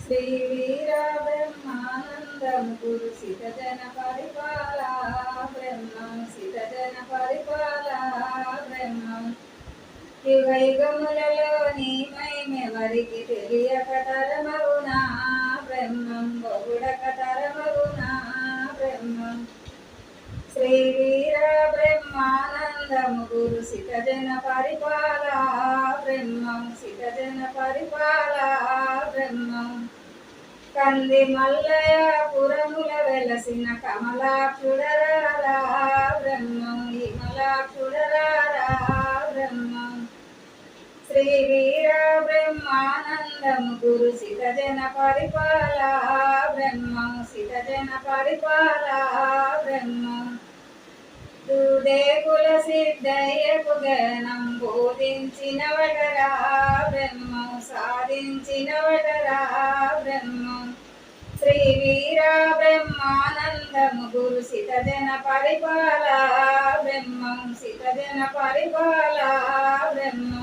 శ్రీ వీర బ్రహ్మానందం గురు సిత జన పరిపాల బ్రహ్మం సిత జన పరిపాల బ్రహ్మం యుగ యుగములలో నీ మహిమెవరికి తెలియక తరమగునా బ్రహ్మం బహుడక తరమగునా బ్రహ్మం శ్రీ వీర బ్రహ్మానందము గురు సిత జన పరిపాల బ్రహ్మం సిత జన పరిపాల బ్రహ్మం కంది మల్లయ పురముల వెలసిన కమలాక్షుడరారా బ్రహ్మం విమలాక్షుడరారా బ్రహ్మం శ్రీ వీర బ్రహ్మానందము గురు సిత జన పరిపాల బ్రహ్మం సిత జన పరిపాల బ్రహ్మం దేకుల సిద్ధయ్యకు గణం బోధించిన వటరా బ్రహ్మం సాధించిన వటరా బ్రహ్మం శ్రీ వీర బ్రహ్మానందము గురు సిత జన పరిపాల బ్రహ్మం సిత జన పరిపాల బ్రహ్మం